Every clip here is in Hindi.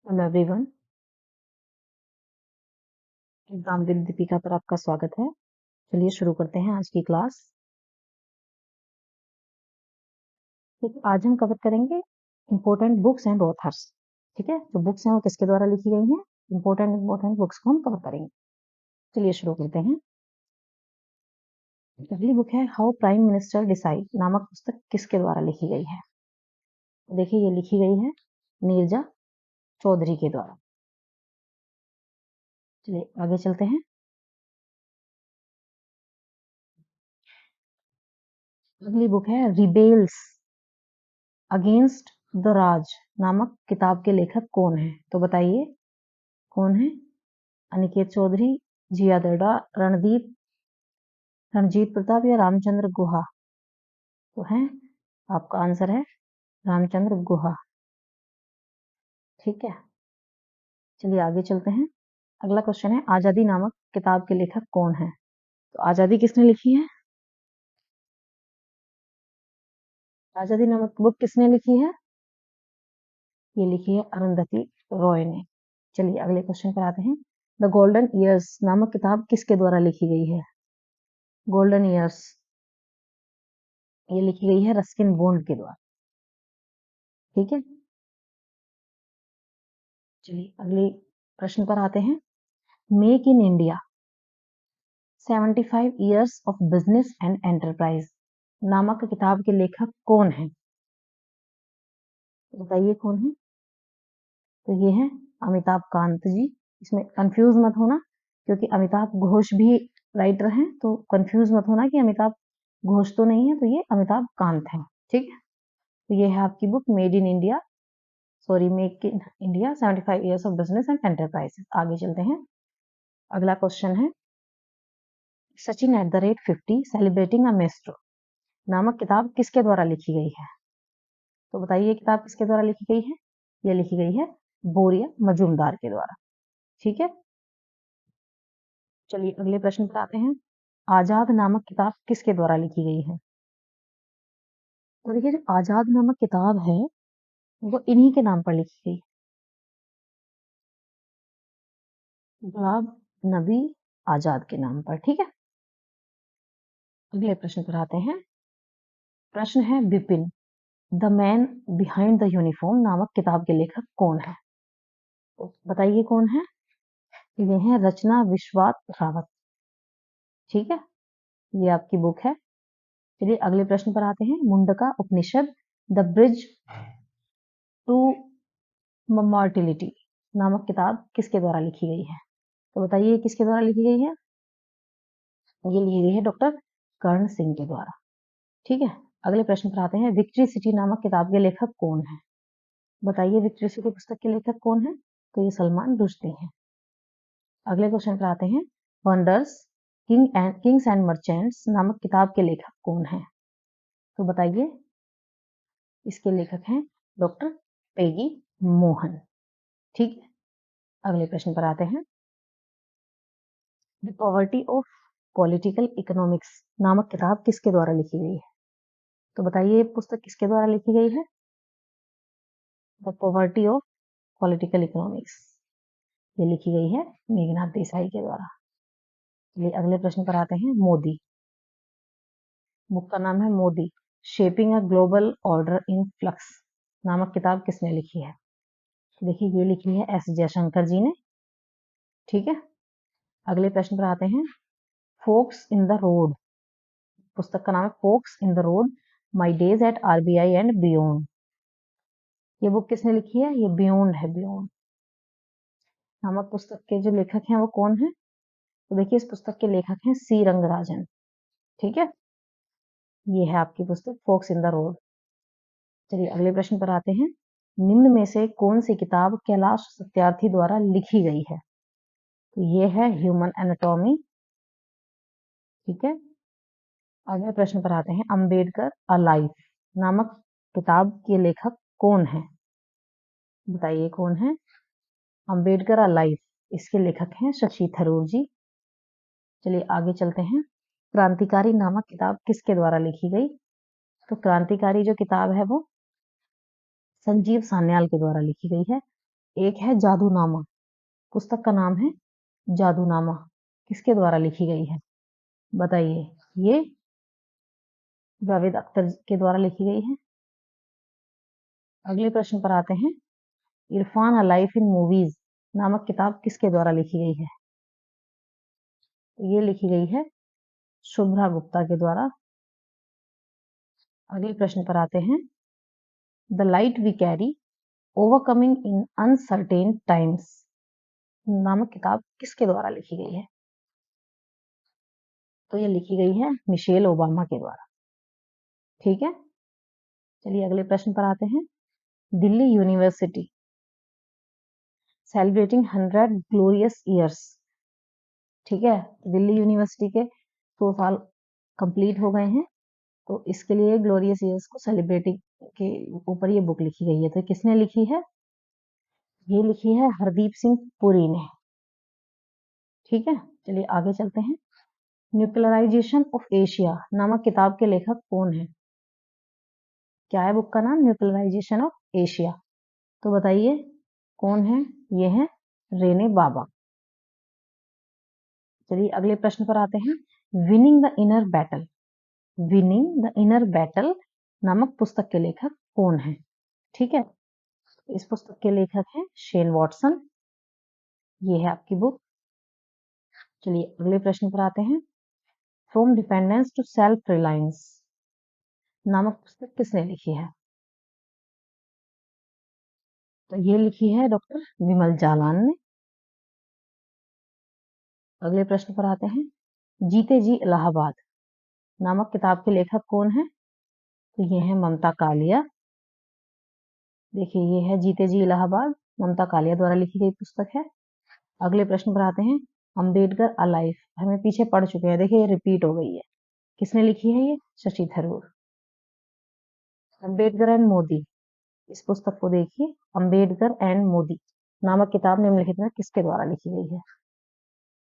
Hello everyone, exam with Deepika पर आपका स्वागत है। चलिए शुरू करते हैं आज की क्लास। ठीक, आज हम कवर करेंगे इम्पोर्टेंट बुक्स एंड ऑथर्स। ठीक है, जो बुक्स हैं वो किसके द्वारा लिखी गई हैं, इम्पोर्टेंट बुक्स को हम कवर करेंगे। चलिए शुरू करते हैं। पहली बुक है हाउ प्राइम मिनिस्टर डिसाइड नामक पुस्तक किसके द्वारा लिखी गई है। देखिए, ये लिखी गई है नीरजा चौधरी के द्वारा। चलिए आगे चलते हैं। अगली बुक है रिबेल्स अगेंस्ट द राज नामक किताब के लेखक कौन है। तो बताइए कौन है। अनिकेत चौधरी, जिया दर्डा, रणजीत प्रताप या रामचंद्र गुहा। तो है आपका आंसर है रामचंद्र गुहा। ठीक है, चलिए आगे चलते हैं। अगला क्वेश्चन है आजादी नामक किताब के लेखक कौन है। तो आजादी किसने लिखी है। आजादी नामक बुक किसने लिखी है। ये लिखी है अरुंधति रॉय ने। चलिए अगले क्वेश्चन पर आते हैं। द गोल्डन ईयर्स नामक किताब किसके द्वारा लिखी गई है। गोल्डन ईयर्स ये लिखी गई है रस्किन बॉन्ड के द्वारा। ठीक है, चलिए अगले प्रश्न पर आते हैं। Make in India 75 years of business and enterprise नामक किताब के लेखक कौन है। बताइए कौन है। तो ये है अमिताभ कांत जी। इसमें कंफ्यूज मत होना, क्योंकि अमिताभ घोष भी राइटर हैं, तो कंफ्यूज मत होना कि अमिताभ घोष तो नहीं है, तो ये अमिताभ कांत है। ठीक है, तो ये है आपकी book made in India, sorry make in India 75 years of business and enterprise. आगे चलते हैं। अगला क्वेश्चन है सचिन @50 सेलिब्रेटिंग अ मेस्ट्रो नामक किताब किसके द्वारा लिखी गई है। तो बताइए ये किताब किसके द्वारा लिखी गई है। ये लिखी गई है बोरिया मजूमदार के द्वारा। ठीक है, चलिए अगले प्रश्न पर आते हैं। आजाद नामक किताब किसके द्वारा लिखी गई है। तो देखिए, जो आजाद नामक किताब है वो इन्हीं के नाम पर लिखी गई, गुलाब नबी आजाद के नाम पर। ठीक है, अगले प्रश्न पर आते हैं। प्रश्न है Bipin the man behind the uniform नामक किताब के लेखक कौन है। तो बताइए कौन है। ये है रचना विश्वास रावत। ठीक है, ये आपकी बुक है। चलिए अगले प्रश्न पर आते हैं। मुंडका उपनिषद द ब्रिज टू मॉर्टिलिटी नामक किताब किसके द्वारा लिखी गई है। तो बताइए किसके द्वारा लिखी गई है। ये लिखी गई है डॉक्टर कर्ण सिंह के द्वारा। ठीक है, अगले प्रश्न पर आते हैं। विक्ट्री सिटी नामक किताब के लेखक कौन है। बताइए विक्ट्री सिटी पुस्तक के लेखक कौन है। तो ये सलमान रुश्दी हैं। अगले क्वेश्चन पर आते हैं। वंडर्स किंग्स एंड मर्चेंट्स नामक किताब के लेखक कौन है। तो बताइए इसके लेखक हैं डॉक्टर पेगी मोहन। ठीक है, अगले प्रश्न पर आते हैं। The poverty of political economics नामक किताब किसके द्वारा लिखी गई है। तो बताइए ये पुस्तक किसके द्वारा लिखी गई है। The poverty of political economics ये लिखी गई है मेघनाथ देसाई के द्वारा। चलिए अगले प्रश्न पर आते हैं। मोदी बुक का नाम है Modi shaping a global order in flux नामक किताब किसने लिखी है। देखिए ये लिखी है एस जयशंकर जी ने। ठीक है, अगले प्रश्न पर आते हैं। फोक्स इन द रोड पुस्तक का नाम है forks in the road my days at RBI and beyond. ये बुक किसने लिखी है। ये बियॉन्ड है, बियॉन्ड नामक पुस्तक के जो लेखक हैं वो कौन है। तो देखिए इस पुस्तक के लेखक हैं सी रंगराजन। ठीक है, ये है आपकी पुस्तक फोक्स इन द रोड। चलिए अगले प्रश्न पर आते हैं। निम्न में से कौन सी किताब कैलाश सत्यार्थी द्वारा लिखी गई है। तो ये है ह्यूमन एनाटॉमी। ठीक है, अगले प्रश्न पर आते हैं। अंबेडकर अ लाइफ नामक किताब के लेखक कौन है। बताइए कौन है। अंबेडकर अ लाइफ इसके लेखक हैं शशि थरूर जी। चलिए आगे चलते हैं। क्रांतिकारी नामक किताब किसके द्वारा लिखी गई। तो क्रांतिकारी जो किताब है वो संजीव सान्याल के द्वारा लिखी गई है। एक है जादूनामा, पुस्तक का नाम है जादूनामा, किसके द्वारा लिखी गई है बताइए। ये जावेद अख्तर के द्वारा लिखी गई है। अगले प्रश्न पर आते हैं, Irfan a life in movies नामक किताब किसके द्वारा लिखी गई है। ये लिखी गई है शुभ्रा गुप्ता के द्वारा। अगले प्रश्न पर आते हैं, the light we carry overcoming in uncertain times नामक किताब किसके द्वारा लिखी गई है। तो ये लिखी गई है मिशेल ओबामा के द्वारा। ठीक है, चलिए अगले प्रश्न पर आते हैं, Delhi university celebrating 100 glorious years. ठीक है, दिल्ली यूनिवर्सिटी के 100 साल कंप्लीट हो गए हैं, तो इसके लिए ग्लोरियस ईयर्स को सेलिब्रेटिंग के ऊपर ये बुक लिखी गई है। तो किसने लिखी है, ये लिखी है हरदीप सिंह पुरी ने। ठीक है, चलिए आगे चलते हैं, न्यूक्लियराइजेशन ऑफ एशिया नामक किताब के लेखक कौन है। क्या है बुक का नाम, न्यूक्लियराइजेशन ऑफ एशिया। तो बताइए कौन है, ये है रेने बाबा। चलिए अगले प्रश्न पर आते हैं, winning the inner battle, winning the inner battle नामक पुस्तक के लेखक कौन है। ठीक है, इस पुस्तक के लेखक हैं शेन वॉटसन। ये है आपकी बुक। चलिए अगले प्रश्न पर आते हैं, from dependence to self reliance नामक पुस्तक किसने लिखी है। तो ये लिखी है डॉक्टर विमल जालान ने। अगले प्रश्न पर आते हैं, जीते जी इलाहाबाद नामक किताब के लेखक कौन है। तो ये है ममता कालिया। देखिए ये है जीते जी इलाहाबाद, ममता कालिया द्वारा लिखी गई पुस्तक है। अगले प्रश्न पर आते हैं, अंबेडकर अ लाइफ, हमें पीछे पढ़ चुके हैं, देखिए ये रिपीट हो गई है। किसने लिखी है, ये शशि थरूर। अंबेडकर एंड मोदी, इस पुस्तक को देखिए, अंबेडकर एंड मोदी नामक किताब निम्नलिखित में किसके द्वारा लिखी गई है।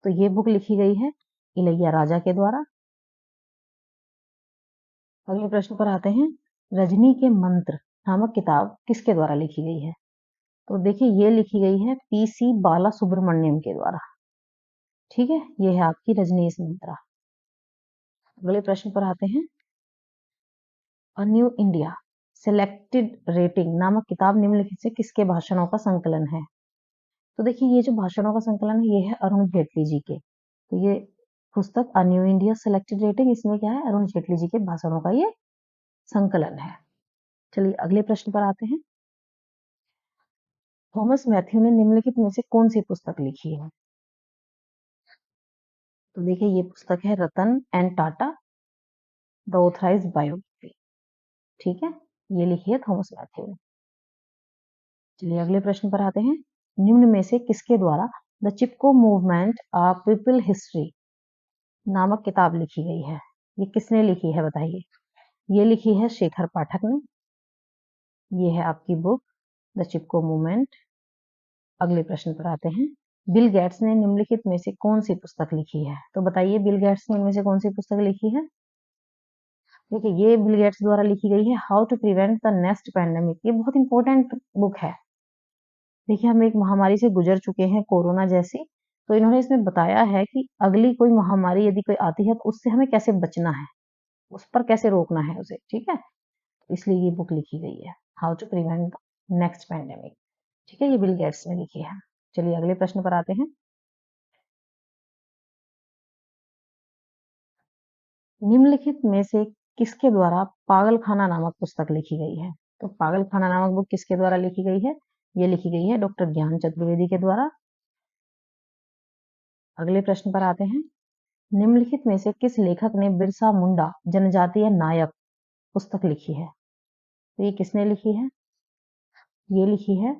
तो ये बुक लिखी गई है इलैया राजा के द्वारा। अगले प्रश्न पर आते हैं, रजनी के मंत्र नामक किताब किसके द्वारा लिखी गई है। तो देखिए ये लिखी गई है पीसी बाला सुब्रमण्यम के द्वारा। ठीक है, ये है आपकी रजनीश मंत्रा। अगले प्रश्न पर आते हैं, a new India selected rating नामक किताब निम्नलिखित से किसके भाषणों का संकलन है। तो देखिए ये जो भाषणों का संकलन है, ये है अरुण जेटली जी के। तो ये पुस्तक a new India selected rating, इसमें क्या है, अरुण जेटली जी के भाषणों का ये संकलन है। चलिए अगले प्रश्न पर आते हैं, थॉमस मैथ्यू ने निम्नलिखित में से कौन सी पुस्तक लिखी है। तो देखिए ये पुस्तक है Ratan and Tata the authorised biography. ठीक है, ये लिखी है थॉमस मैथ्यू ने। चलिए अगले प्रश्न पर आते हैं, निम्न में से किसके द्वारा the Chipko movement a people history नामक किताब लिखी गई है। ये किसने लिखी है बताइए। ये लिखी है शेखर पाठक ने। ये है आपकी बुक द चिपको मूवमेंट। अगले प्रश्न पर आते हैं, बिल गेट्स ने निम्नलिखित में से कौन सी पुस्तक लिखी है। तो बताइए बिल गेट्स ने इनमें से कौन सी पुस्तक लिखी है। देखिए ये बिल गेट्स द्वारा लिखी गई है how to prevent the next pandemic. ये बहुत इंपॉर्टेंट बुक है। देखिए हम एक महामारी से गुजर चुके हैं, कोरोना जैसी, तो इन्होंने इसमें बताया है कि अगली कोई महामारी यदि कोई आती है तो उससे हमें कैसे बचना है, उस पर कैसे रोकना है उसे। ठीक है, इसलिए ये बुक लिखी गई है how to prevent the next pandemic. ठीक है, ये बिल गेट्स ने लिखी है। चलिए अगले प्रश्न पर आते हैं, निम्नलिखित में से किसके द्वारा पागलखाना नामक पुस्तक लिखी गई है। तो पागलखाना नामक बुक किसके द्वारा लिखी गई है। ये लिखी गई है डॉक्टर ज्ञान चतुर्वेदी के द्वारा। अगले प्रश्न पर आते हैं, निम्नलिखित में से किस लेखक ने बिरसा मुंडा जनजातीय नायक पुस्तक लिखी है। तो ये किसने लिखी है, ये लिखी है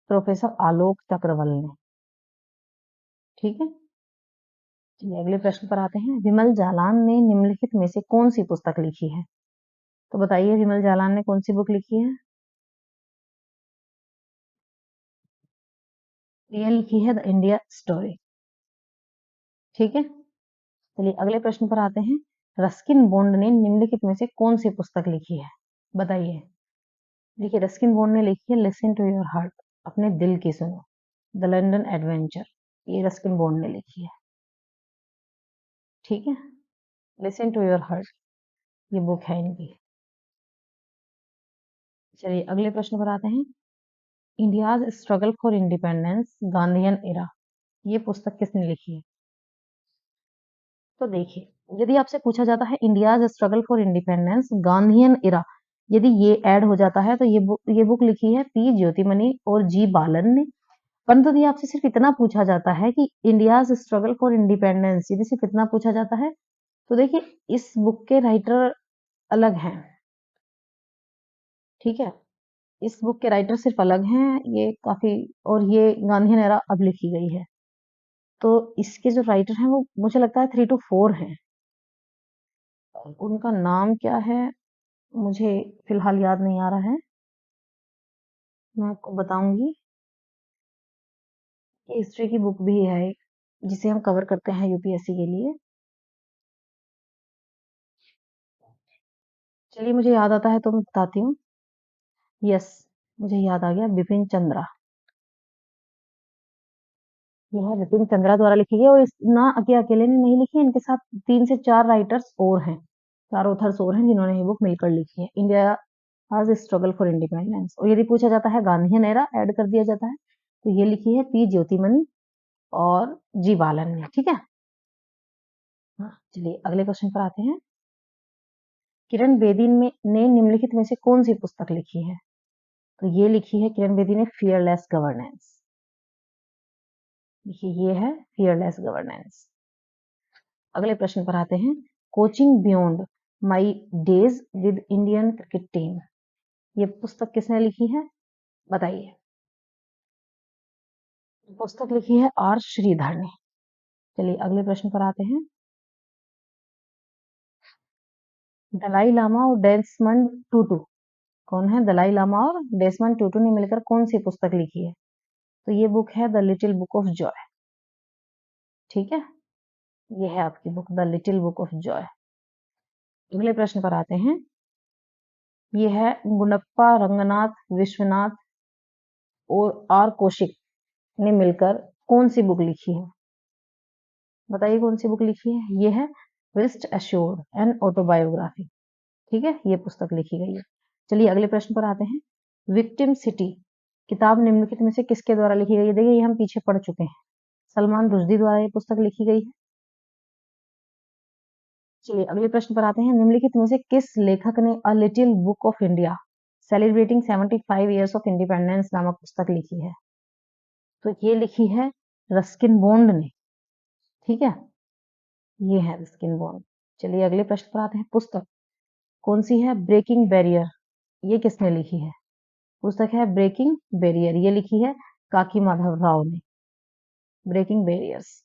प्रोफेसर आलोक चक्रवल ने। ठीक है, चलिए अगले प्रश्न पर आते हैं, विमल जालान ने निम्नलिखित में से कौन सी पुस्तक लिखी है। तो बताइए विमल जालान ने कौन सी बुक लिखी है। ये लिखी है द इंडिया स्टोरी। ठीक है, चलिए अगले प्रश्न पर आते हैं, रस्किन बॉन्ड ने निम्नलिखित में से कौन सी पुस्तक लिखी है। बताइए। देखिए रस्किन बॉन्ड ने लिखी है लिसन टू योर हार्ट अपने दिल की सुनो, द लंदन एडवेंचर, ये रस्किन बॉन्ड ने लिखी है। ठीक है, लिसन टू योर हार्ट, ये बुक है इनकी। चलिए अगले प्रश्न पर आते हैं। India's struggle for independence, Gandhian era, ये पुस्तक किसने लिखी है? तो देखिए, यदि आपसे पूछा जाता है India's struggle for independence, Gandhian era, यदि ये ऐड हो जाता है तो ये बुक लिखी है पी ज्योतिमणि और जी बालन ने। परंतु यदि आपसे सिर्फ इतना पूछा जाता है कि इंडियाज स्ट्रगल फॉर इंडिपेंडेंस, यदि सिर्फ इतना पूछा जाता है तो देखिए इस बुक के राइटर अलग हैं। ठीक है, इस बुक के राइटर सिर्फ अलग हैं, ये काफी, और ये गांधीयन एरा अब लिखी गई है। तो इसके जो राइटर हैं वो मुझे लगता है 3 to 4 हैं। उनका नाम क्या है मुझे फिलहाल याद नहीं आ रहा है, मैं आपको बताऊंगी। ये हिस्ट्री की बुक भी है एक, जिसे हम कवर करते हैं यूपीएससी के लिए। चलिए मुझे याद आता है तो मैं बताती हूँ। यस, मुझे याद आ गया, बिपिन चंद्रा। यह बिपिन चंद्रा द्वारा लिखी गई, और इस ना अकेले ने नहीं लिखी है, इनके साथ 3 से 4 राइटर्स और हैं, 4 ऑथर्स और हैं जिन्होंने ये बुक मिलकर लिखी है, इंडिया आज स्ट्रगल फॉर इंडिपेंडेंस। और यदि पूछा जाता है गांधीयन एरा, ऐड कर दिया जाता है, तो ये लिखी है पी ज्योतिमणि और जी बालन ने। ठीक है, हाँ चलिए अगले क्वेश्चन पर आते हैं। किरण बेदी ने निम्नलिखित में से कौन सी पुस्तक लिखी है? तो ये लिखी है किरण बेदी ने फियरलेस गवर्नेंस। देखिए ये है फियरलेस गवर्नेंस। अगले प्रश्न पर आते हैं। Coaching beyond my days with Indian cricket team, ये पुस्तक किसने लिखी है? बताइए। पुस्तक लिखी है आर श्रीधर ने। चलिए अगले प्रश्न पर आते हैं। दलाई लामा और डेस्मंड टूटू, कौन है? दलाई लामा और डेस्मंड टूटू ने मिलकर कौन सी पुस्तक लिखी है? तो ये बुक है the little book of Joy. ठीक है, ये है आपकी book the little book of Joy. अगले प्रश्न पर आते हैं। ये है गुंडप्पा रंगनाथ विश्वनाथ और आर कौशिक ने मिलकर कौन सी बुक लिखी है? बताइए कौन सी बुक लिखी है? ये है रेस्ट एश्योर्ड एन ऑटोबायोग्राफी। ठीक है, ये पुस्तक लिखी गई है। चलिए अगले प्रश्न पर आते हैं। विक्टिम सिटी किताब निम्नलिखित में से किसके द्वारा लिखी गई है? देखिए ये हम पीछे पढ़ चुके हैं, सलमान रुश्दी द्वारा ये पुस्तक लिखी गई है। चलिए अगले प्रश्न पर आते हैं। निम्नलिखित में से किस लेखक ने a little book of India celebrating 75 years of independence नामक पुस्तक लिखी है? तो ये लिखी है रस्किन बॉन्ड ने। ठीक है, ये है रस्किन बॉन्ड। चलिए अगले प्रश्न पर आते हैं। पुस्तक कौन सी है? ब्रेकिंग बैरियर, ये किसने लिखी है? पुस्तक है ब्रेकिंग बैरियर, ये लिखी है काकी माधव राव ने। Breaking barriers.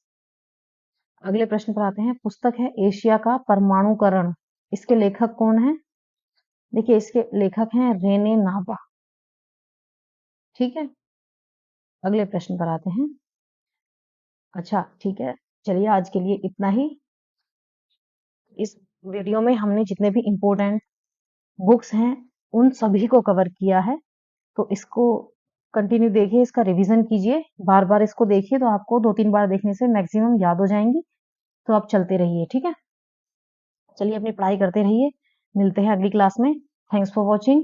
अगले प्रश्न पर आते हैं। पुस्तक है एशिया का परमाणुकरण, इसके लेखक कौन है? देखिए इसके लेखक हैं रेने नावा। ठीक है, अगले प्रश्न पर आते हैं। अच्छा ठीक है, चलिए आज के लिए इतना ही। इस वीडियो में हमने जितने भी इम्पोर्टेंट बुक्स हैं उन सभी को कवर किया है, तो इसको कंटिन्यू देखिए, इसका रिवीजन कीजिए, बार बार इसको देखिए, तो आपको 2-3 बार देखने से मैक्सिमम याद हो जाएंगी। तो आप चलते रहिए। ठीक है, चलिए अपनी पढ़ाई करते रहिए, मिलते हैं अगली क्लास में। Thanks for watching.